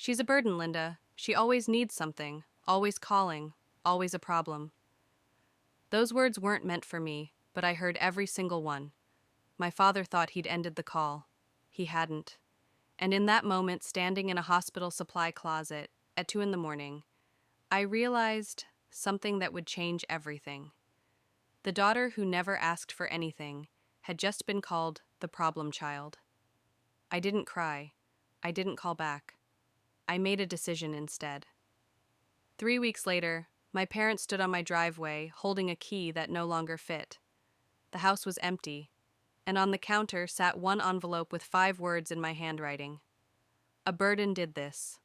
She's a burden, Linda. She always needs something, always calling, always a problem. Those words weren't meant for me, but I heard every single one. My father thought he'd ended the call. He hadn't. And in that moment, standing in a hospital supply closet at 2 in the morning, I realized something that would change everything. The daughter who never asked for anything had just been called the problem child. I didn't cry. I didn't call back. I made a decision instead. 3 weeks later, my parents stood on my driveway holding a key that no longer fit. The house was empty, and on the counter sat one envelope with 5 words in my handwriting. A burden did this.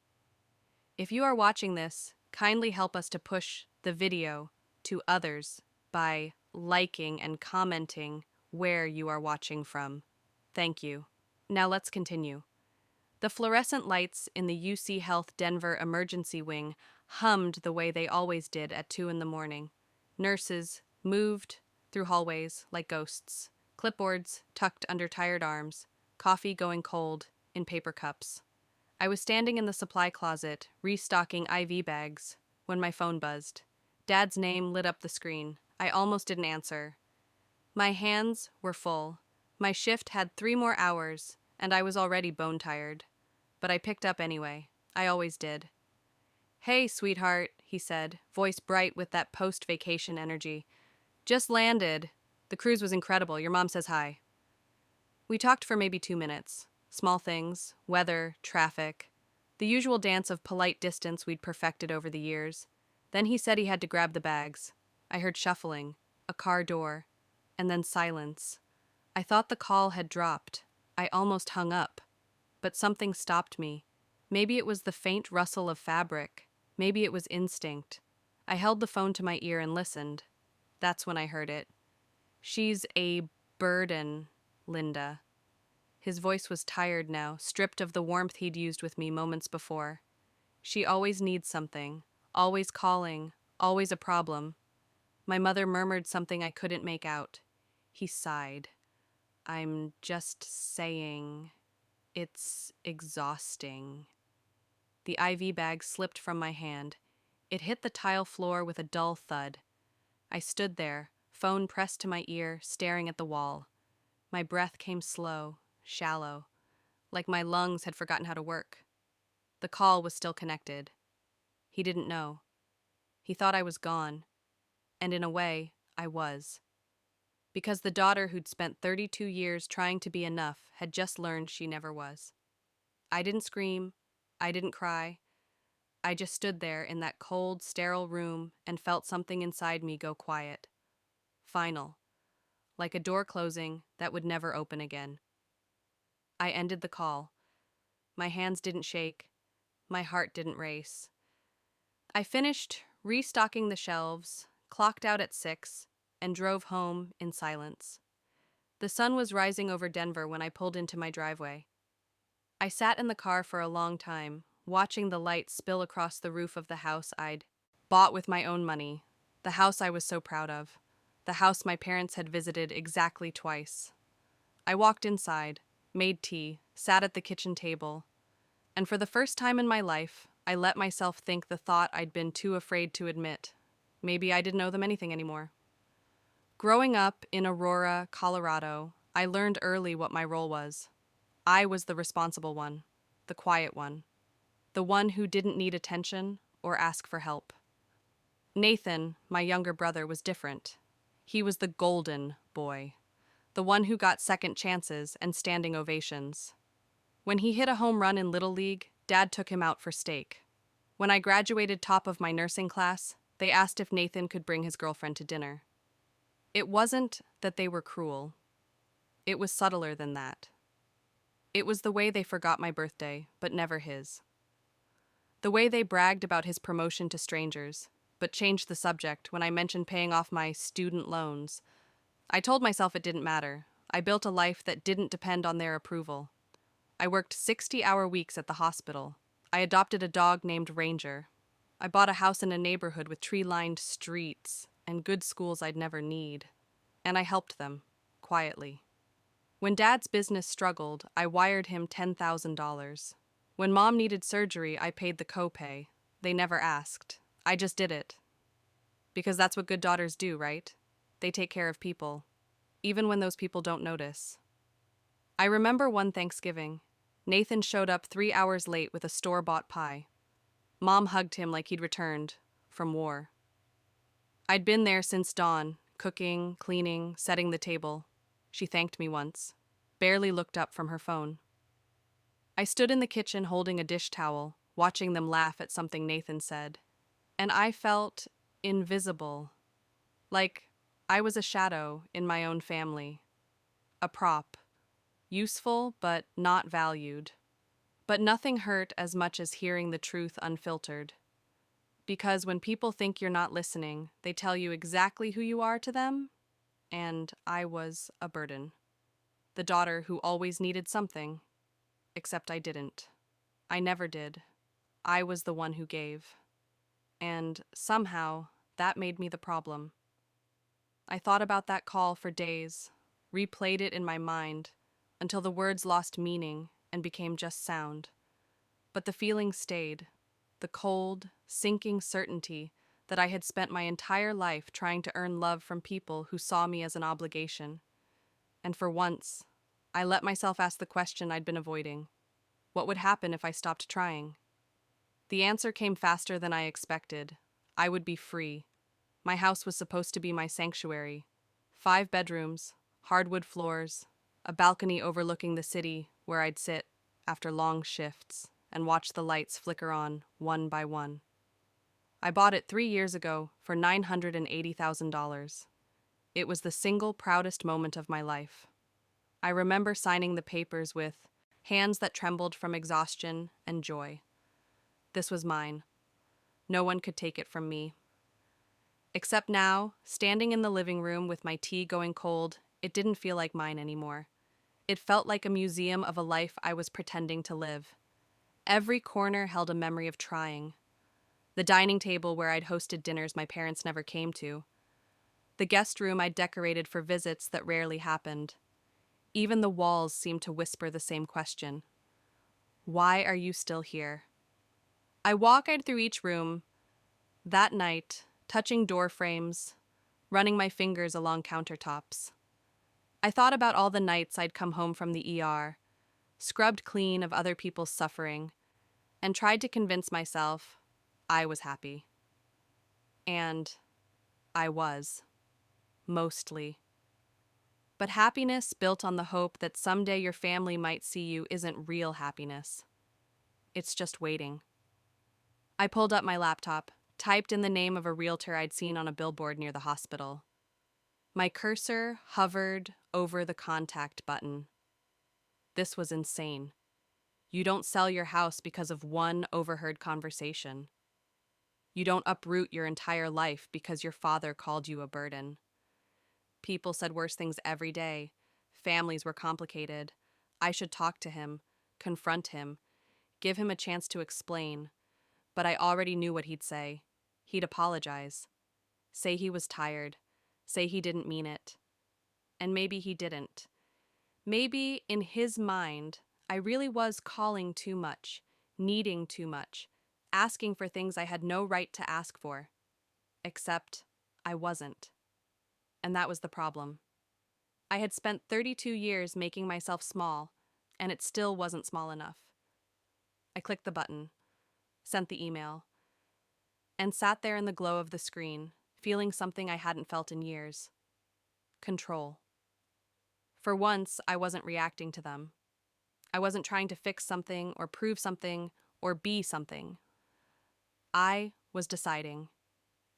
If you are watching this, kindly help us to push the video to others by liking and commenting where you are watching from. Thank you. Now let's continue. The fluorescent lights in the UC Health Denver emergency wing hummed the way they always did at 2 in the morning. Nurses moved through hallways like ghosts, clipboards tucked under tired arms, coffee going cold in paper cups. I was standing in the supply closet, restocking IV bags, when my phone buzzed. Dad's name lit up the screen. I almost didn't answer. My hands were full. My shift had 3 more hours, and I was already bone-tired. But I picked up anyway. I always did. "Hey, sweetheart," he said, voice bright with that post-vacation energy. "Just landed. The cruise was incredible. Your mom says hi." We talked for maybe 2 minutes. Small things, weather, traffic, the usual dance of polite distance we'd perfected over the years. Then he said he had to grab the bags. I heard shuffling, a car door, and then silence. I thought the call had dropped. I almost hung up. But something stopped me. Maybe it was the faint rustle of fabric. Maybe it was instinct. I held the phone to my ear and listened. That's when I heard it. "She's a burden, Linda." His voice was tired now, stripped of the warmth he'd used with me moments before. "She always needs something, always calling, always a problem." My mother murmured something I couldn't make out. He sighed. "I'm just saying, it's exhausting." The IV bag slipped from my hand. It hit the tile floor with a dull thud. I stood there, phone pressed to my ear, staring at the wall. My breath came slow, shallow, like my lungs had forgotten how to work. The call was still connected. He didn't know. He thought I was gone. And in a way, I was. Because the daughter who'd spent 32 years trying to be enough had just learned she never was. I didn't scream. I didn't cry. I just stood there in that cold, sterile room and felt something inside me go quiet. Final. Like a door closing that would never open again. I ended the call. My hands didn't shake. My heart didn't race. I finished restocking the shelves, clocked out at 6, and drove home in silence. The sun was rising over Denver when I pulled into my driveway. I sat in the car for a long time, watching the light spill across the roof of the house I'd bought with my own money, the house I was so proud of, the house my parents had visited exactly twice. I walked inside, made tea, sat at the kitchen table, and for the first time in my life, I let myself think the thought I'd been too afraid to admit. Maybe I didn't owe them anything anymore. Growing up in Aurora, Colorado, I learned early what my role was. I was the responsible one, the quiet one, the one who didn't need attention or ask for help. Nathan, my younger brother, was different. He was the golden boy, the one who got second chances and standing ovations. When he hit a home run in Little League, Dad took him out for steak. When I graduated top of my nursing class, they asked if Nathan could bring his girlfriend to dinner. It wasn't that they were cruel. It was subtler than that. It was the way they forgot my birthday, but never his. The way they bragged about his promotion to strangers, but changed the subject when I mentioned paying off my student loans. I told myself it didn't matter. I built a life that didn't depend on their approval. I worked 60-hour weeks at the hospital. I adopted a dog named Ranger. I bought a house in a neighborhood with tree-lined streets and good schools I'd never need. And I helped them, quietly. When Dad's business struggled, I wired him $10,000. When mom needed surgery, I paid the copay. They never asked. I just did it. Because that's what good daughters do, right? They take care of people, even when those people don't notice. I remember one Thanksgiving. Nathan showed up 3 hours late with a store-bought pie. Mom hugged him like he'd returned from war. I'd been there since dawn, cooking, cleaning, setting the table. She thanked me once, barely looked up from her phone. I stood in the kitchen holding a dish towel, watching them laugh at something Nathan said, and I felt invisible, like I was a shadow in my own family, a prop, useful but not valued. But nothing hurt as much as hearing the truth unfiltered. Because when people think you're not listening, they tell you exactly who you are to them, and I was a burden. The daughter who always needed something, except I didn't. I never did. I was the one who gave. And somehow, that made me the problem. I thought about that call for days, replayed it in my mind, until the words lost meaning and became just sound. But the feeling stayed, the cold, sinking certainty that I had spent my entire life trying to earn love from people who saw me as an obligation. And for once, I let myself ask the question I'd been avoiding. What would happen if I stopped trying? The answer came faster than I expected. I would be free. My house was supposed to be my sanctuary. 5 bedrooms, hardwood floors, a balcony overlooking the city where I'd sit after long shifts and watch the lights flicker on one by one. I bought it 3 years ago for $980,000. It was the single proudest moment of my life. I remember signing the papers with hands that trembled from exhaustion and joy. This was mine. No one could take it from me. Except now, standing in the living room with my tea going cold, it didn't feel like mine anymore. It felt like a museum of a life I was pretending to live. Every corner held a memory of trying. The dining table where I'd hosted dinners my parents never came to. The guest room I'd decorated for visits that rarely happened. Even the walls seemed to whisper the same question. Why are you still here? I walked through each room that night, touching door frames, running my fingers along countertops. I thought about all the nights I'd come home from the ER, scrubbed clean of other people's suffering, and tried to convince myself I was happy. And I was. Mostly. But happiness built on the hope that someday your family might see you isn't real happiness. It's just waiting. I pulled up my laptop, typed in the name of a realtor I'd seen on a billboard near the hospital. My cursor hovered over the contact button. This was insane. You don't sell your house because of one overheard conversation. You don't uproot your entire life because your father called you a burden. People said worse things every day. Families were complicated. I should talk to him, confront him, give him a chance to explain. But I already knew what he'd say. He'd apologize. Say he was tired. Say he didn't mean it. And maybe he didn't. Maybe, in his mind, I really was calling too much, needing too much, asking for things I had no right to ask for. Except, I wasn't. And that was the problem. I had spent 32 years making myself small, and it still wasn't small enough. I clicked the button, sent the email, and sat there in the glow of the screen, feeling something I hadn't felt in years. Control. For once, I wasn't reacting to them. I wasn't trying to fix something or prove something or be something. I was deciding,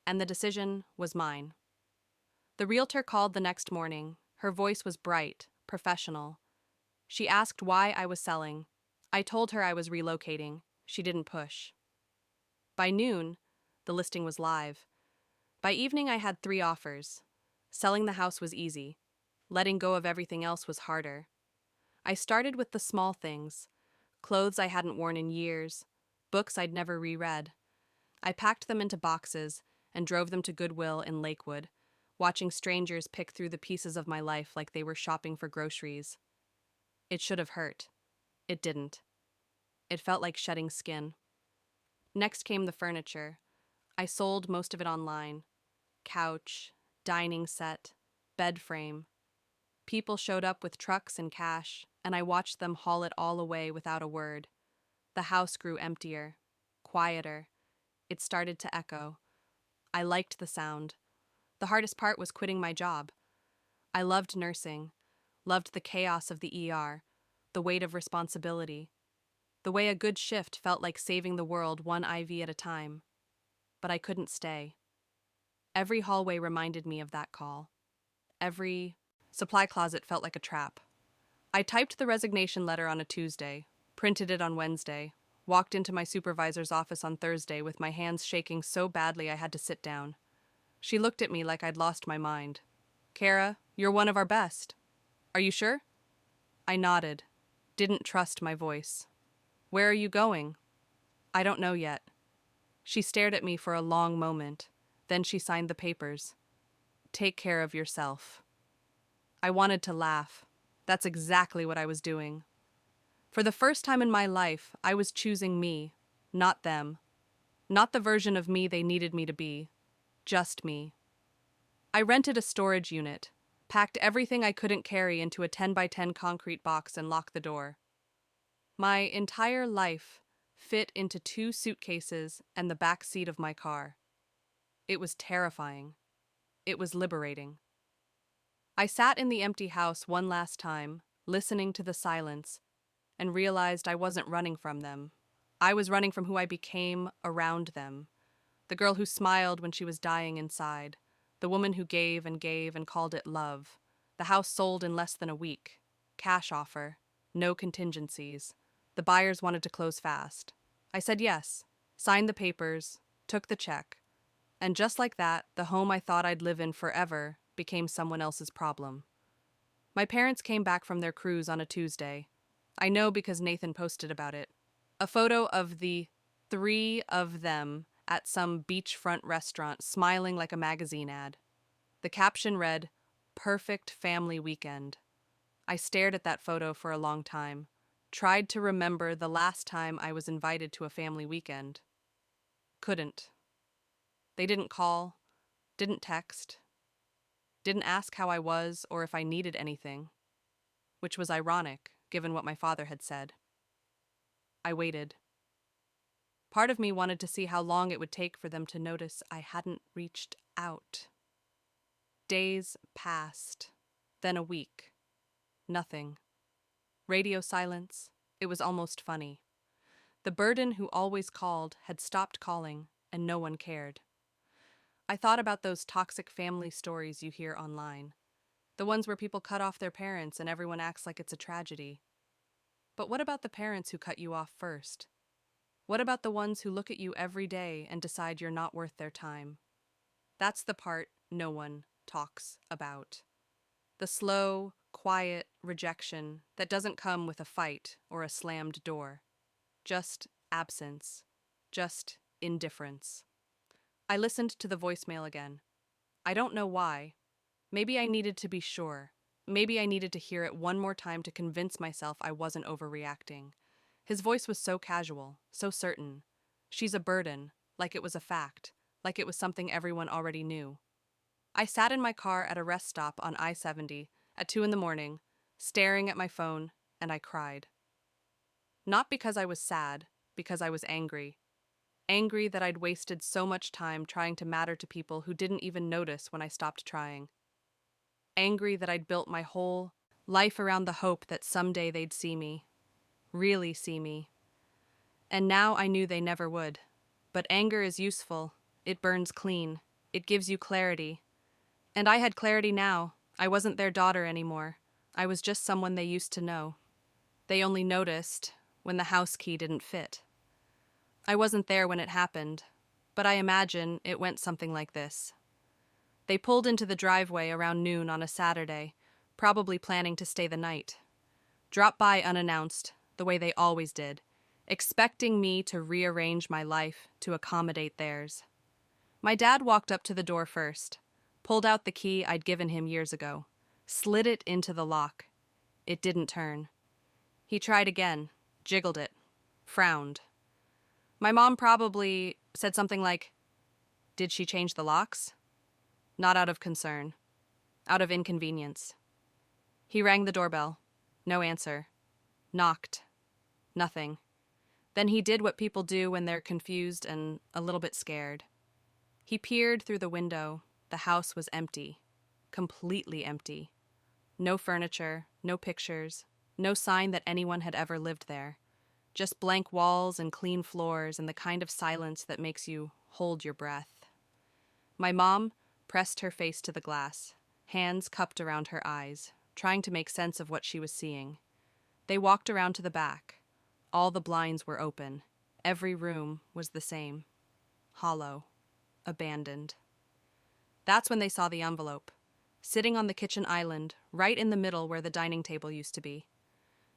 and the decision was mine. The realtor called the next morning. Her voice was bright, professional. She asked why I was selling. I told her I was relocating. She didn't push. By noon, the listing was live. By evening, I had 3 offers. Selling the house was easy. Letting go of everything else was harder. I started with the small things. Clothes I hadn't worn in years. Books I'd never reread. I packed them into boxes and drove them to Goodwill in Lakewood, watching strangers pick through the pieces of my life like they were shopping for groceries. It should have hurt. It didn't. It felt like shedding skin. Next came the furniture. I sold most of it online. Couch, dining set, bed frame. People showed up with trucks and cash, and I watched them haul it all away without a word. The house grew emptier, quieter. It started to echo. I liked the sound. The hardest part was quitting my job. I loved nursing, loved the chaos of the ER, the weight of responsibility, the way a good shift felt like saving the world one IV at a time. But I couldn't stay. Every hallway reminded me of that call. Every supply closet felt like a trap. I typed the resignation letter on a Tuesday, printed it on Wednesday, walked into my supervisor's office on Thursday with my hands shaking so badly I had to sit down. She looked at me like I'd lost my mind. "Kara, you're one of our best. Are you sure?" I nodded, didn't trust my voice. "Where are you going?" "I don't know yet." She stared at me for a long moment. Then she signed the papers. "Take care of yourself." I wanted to laugh. That's exactly what I was doing. For the first time in my life, I was choosing me, not them. Not the version of me they needed me to be. Just me. I rented a storage unit, packed everything I couldn't carry into a 10 by 10 concrete box and locked the door. My entire life fit into 2 suitcases and the back seat of my car. It was terrifying. It was liberating. I sat in the empty house one last time, listening to the silence, and realized I wasn't running from them. I was running from who I became around them. The girl who smiled when she was dying inside. The woman who gave and called it love. The house sold in less than a week. Cash offer. No contingencies. The buyers wanted to close fast. I said yes, signed the papers, took the check. And just like that, the home I thought I'd live in forever became someone else's problem. My parents came back from their cruise on a Tuesday. I know because Nathan posted about it. A photo of the 3 of them at some beachfront restaurant smiling like a magazine ad. The caption read, "Perfect family weekend." I stared at that photo for a long time, tried to remember the last time I was invited to a family weekend. Couldn't. They didn't call, didn't text, didn't ask how I was or if I needed anything, which was ironic given what my father had said. I waited. Part of me wanted to see how long it would take for them to notice I hadn't reached out. Days passed, then a week. Nothing. Radio silence. It was almost funny. The burden who always called had stopped calling, and no one cared. I thought about those toxic family stories you hear online. The ones where people cut off their parents and everyone acts like it's a tragedy. But what about the parents who cut you off first? What about the ones who look at you every day and decide you're not worth their time? That's the part no one talks about. The slow, quiet rejection that doesn't come with a fight or a slammed door. Just absence. Just indifference. I listened to the voicemail again. I don't know why. Maybe I needed to be sure. Maybe I needed to hear it one more time to convince myself I wasn't overreacting. His voice was so casual, so certain. She's a burden, like it was a fact, like it was something everyone already knew. I sat in my car at a rest stop on I-70 at 2 in the morning, staring at my phone, and I cried. Not because I was sad, because I was angry. Angry that I'd wasted so much time trying to matter to people who didn't even notice when I stopped trying. Angry that I'd built my whole life around the hope that someday they'd see me. Really see me. And now I knew they never would. But anger is useful. It burns clean. It gives you clarity. And I had clarity now. I wasn't their daughter anymore. I was just someone they used to know. They only noticed when the house key didn't fit. I wasn't there when it happened, but I imagine it went something like this. They pulled into the driveway around noon on a Saturday, probably planning to stay the night. Dropped by unannounced, the way they always did, expecting me to rearrange my life to accommodate theirs. My dad walked up to the door first, pulled out the key I'd given him years ago, slid it into the lock. It didn't turn. He tried again, jiggled it. frowned. My mom probably said something like, "Did she change the locks?" Not out of concern, out of inconvenience. He rang the doorbell. No answer. Knocked. Nothing. Then he did what people do when they're confused and a little bit scared. He peered through the window. The house was empty. Completely empty. No furniture, no pictures, no sign that anyone had ever lived there. Just blank walls and clean floors and the kind of silence that makes you hold your breath. My mom pressed her face to the glass, hands cupped around her eyes, trying to make sense of what she was seeing. They walked around to the back. All the blinds were open. Every room was the same. Hollow. Abandoned. That's when they saw the envelope, sitting on the kitchen island, right in the middle where the dining table used to be.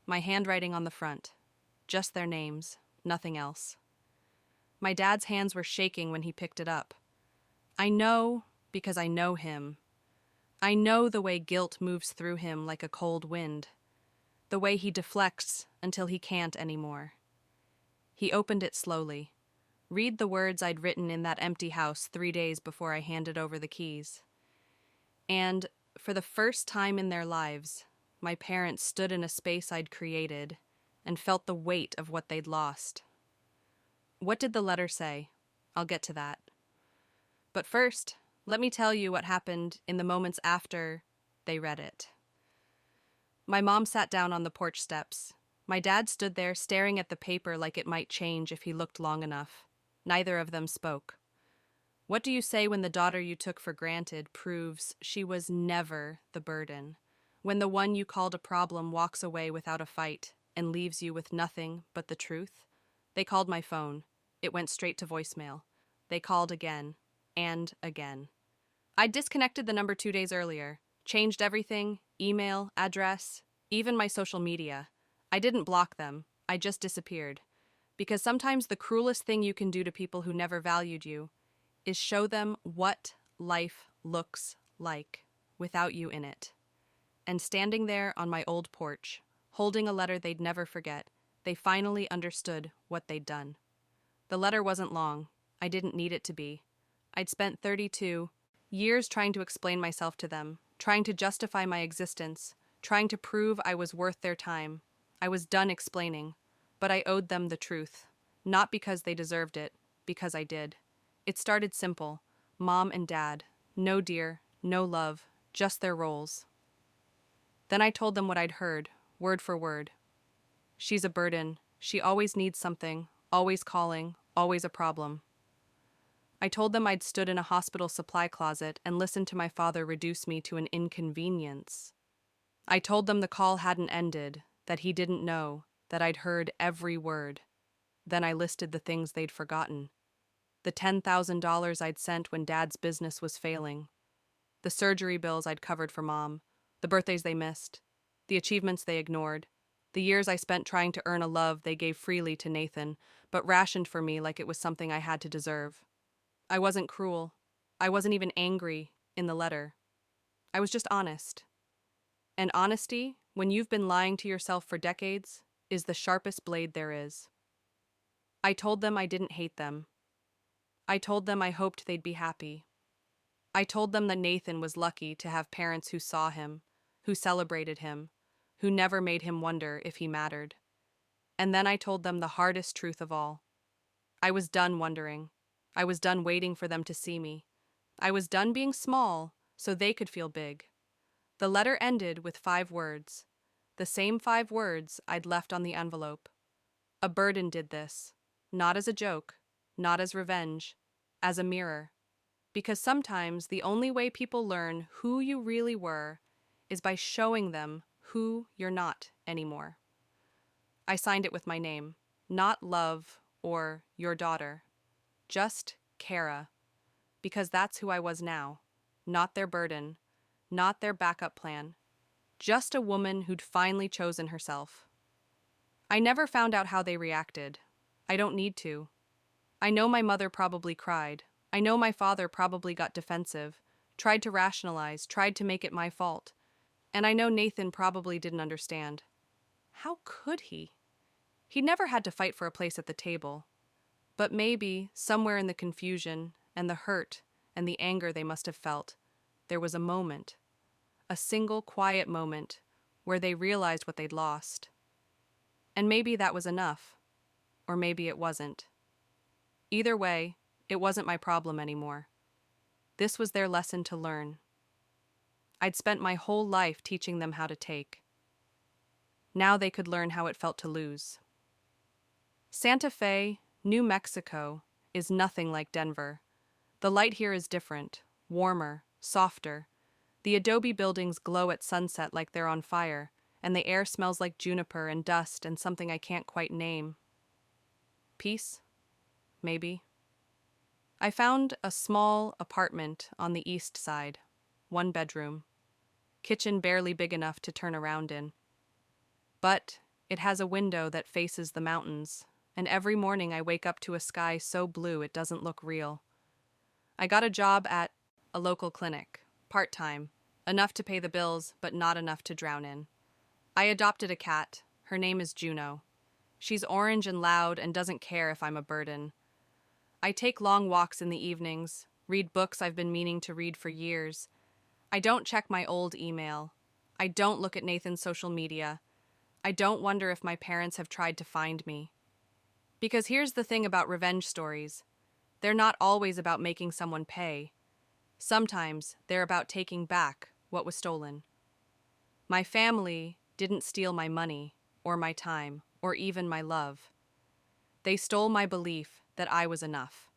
My handwriting on the front. Just their names, nothing else. My dad's hands were shaking when he picked it up. I know because I know him. I know the way guilt moves through him like a cold wind. The way he deflects until he can't anymore. He opened it slowly. Read the words I'd written in that empty house 3 days before I handed over the keys. And, for the first time in their lives, my parents stood in a space I'd created and felt the weight of what they'd lost. What did the letter say? I'll get to that. But first, let me tell you what happened in the moments after they read it. My mom sat down on the porch steps. My dad stood there staring at the paper like it might change if he looked long enough. Neither of them spoke. What do you say when the daughter you took for granted proves she was never the burden? When the one you called a problem walks away without a fight and leaves you with nothing but the truth? They called my phone. It went straight to voicemail. They called again and again. I disconnected the number 2 days earlier, changed everything, email, address, even my social media. I didn't block them. I just disappeared. Because sometimes the cruelest thing you can do to people who never valued you is show them what life looks like without you in it. And standing there on my old porch, holding a letter they'd never forget, they finally understood what they'd done. The letter wasn't long. I didn't need it to be. I'd spent 32 years trying to explain myself to them, trying to justify my existence, trying to prove I was worth their time. I was done explaining, but I owed them the truth. Not because they deserved it, because I did. It started simple. Mom and Dad. No dear, no love, just their roles. Then I told them what I'd heard, word for word. She's a burden. She always needs something, always calling, always a problem. I told them I'd stood in a hospital supply closet and listened to my father reduce me to an inconvenience. I told them the call hadn't ended, that he didn't know, that I'd heard every word. Then I listed the things they'd forgotten. The $10,000 I'd sent when Dad's business was failing. The surgery bills I'd covered for Mom. The birthdays they missed. The achievements they ignored. The years I spent trying to earn a love they gave freely to Nathan, but rationed for me like it was something I had to deserve. I wasn't cruel. I wasn't even angry in the letter. I was just honest. And honesty, when you've been lying to yourself for decades, is the sharpest blade there is. I told them I didn't hate them. I told them I hoped they'd be happy. I told them that Nathan was lucky to have parents who saw him, who celebrated him, who never made him wonder if he mattered. And then I told them the hardest truth of all. I was done wondering. I was done waiting for them to see me. I was done being small so they could feel big. The letter ended with 5 words, the same 5 words I'd left on the envelope. A burden did this, not as a joke, not as revenge, as a mirror. Because sometimes the only way people learn who you really were is by showing them who you're not anymore. I signed it with my name, not Love or Your Daughter, just Kara, because that's who I was now, not their burden, not their backup plan, just a woman who'd finally chosen herself. I never found out how they reacted. I don't need to. I know my mother probably cried. I know my father probably got defensive, tried to rationalize, tried to make it my fault. And I know Nathan probably didn't understand. How could he? He never had to fight for a place at the table. But maybe, somewhere in the confusion and the hurt and the anger they must have felt, there was a moment, a single quiet moment, where they realized what they'd lost. And maybe that was enough, or maybe it wasn't. Either way, it wasn't my problem anymore. This was their lesson to learn. I'd spent my whole life teaching them how to take. Now they could learn how it felt to lose. Santa Fe, New Mexico, is nothing like Denver. The light here is different, warmer, softer. The adobe buildings glow at sunset like they're on fire, and the air smells like juniper and dust and something I can't quite name. Peace? Maybe. I found a small apartment on the east side, 1 bedroom, kitchen barely big enough to turn around in. But it has a window that faces the mountains, and every morning I wake up to a sky so blue it doesn't look real. I got a job at a local clinic, part-time, enough to pay the bills, but not enough to drown in. I adopted a cat. Her name is Juno. She's orange and loud and doesn't care if I'm a burden. I take long walks in the evenings, read books I've been meaning to read for years. I don't check my old email. I don't look at Nathan's social media. I don't wonder if my parents have tried to find me. Because here's the thing about revenge stories. They're not always about making someone pay. Sometimes they're about taking back what was stolen. My family didn't steal my money, or my time, or even my love. They stole my belief that I was enough.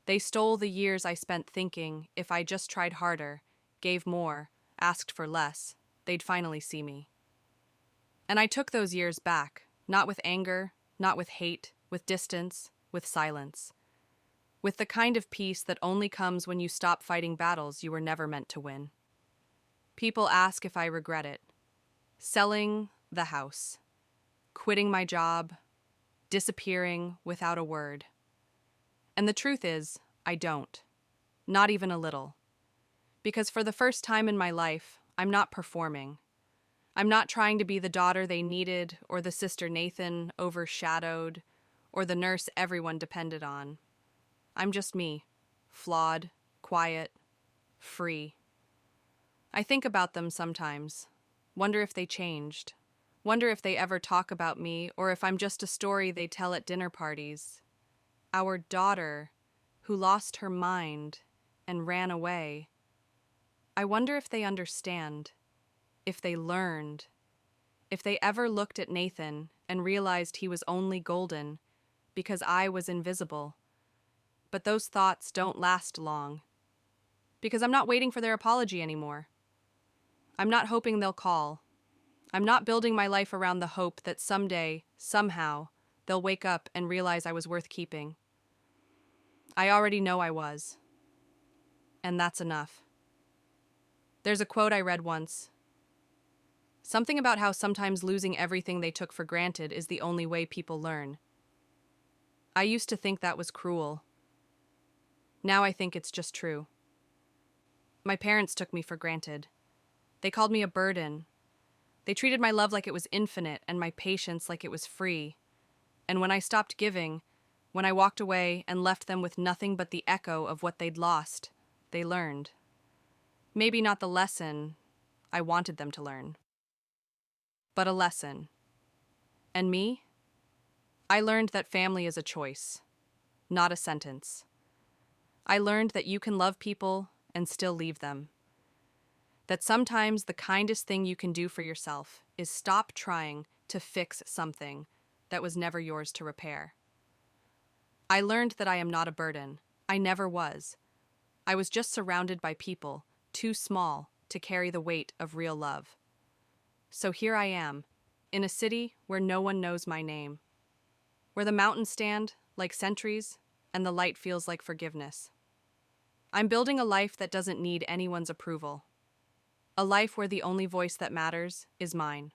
They stole the years I spent thinking if I just tried harder, gave more, asked for less, they'd finally see me. And I took those years back, not with anger, not with hate, with distance, with silence. With the kind of peace that only comes when you stop fighting battles you were never meant to win. People ask if I regret it. Selling the house. Quitting my job. Disappearing without a word. And the truth is, I don't. Not even a little. Because for the first time in my life, I'm not performing. I'm not trying to be the daughter they needed, or the sister Nathan overshadowed, or the nurse everyone depended on. I'm just me, flawed, quiet, free. I think about them sometimes, wonder if they changed, wonder if they ever talk about me, or if I'm just a story they tell at dinner parties. Our daughter, who lost her mind and ran away. I wonder if they understand, if they learned, if they ever looked at Nathan and realized he was only golden because I was invisible. But those thoughts don't last long, because I'm not waiting for their apology anymore. I'm not hoping they'll call. I'm not building my life around the hope that someday, somehow, they'll wake up and realize I was worth keeping. I already know I was. And that's enough. There's a quote I read once. Something about how sometimes losing everything they took for granted is the only way people learn. I used to think that was cruel. Now I think it's just true. My parents took me for granted. They called me a burden. They treated my love like it was infinite and my patience like it was free. And when I stopped giving, when I walked away and left them with nothing but the echo of what they'd lost, they learned. Maybe not the lesson I wanted them to learn, but a lesson. And me? I learned that family is a choice, not a sentence. I learned that you can love people and still leave them. That sometimes the kindest thing you can do for yourself is stop trying to fix something that was never yours to repair. I learned that I am not a burden. I never was. I was just surrounded by people too small to carry the weight of real love. So here I am, in a city where no one knows my name, where the mountains stand like sentries and the light feels like forgiveness. I'm building a life that doesn't need anyone's approval. A life where the only voice that matters is mine.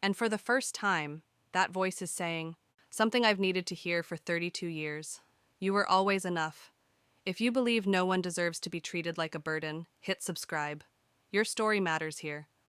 And for the first time, that voice is saying, something I've needed to hear for 32 years. You were always enough. If you believe no one deserves to be treated like a burden, hit subscribe. Your story matters here.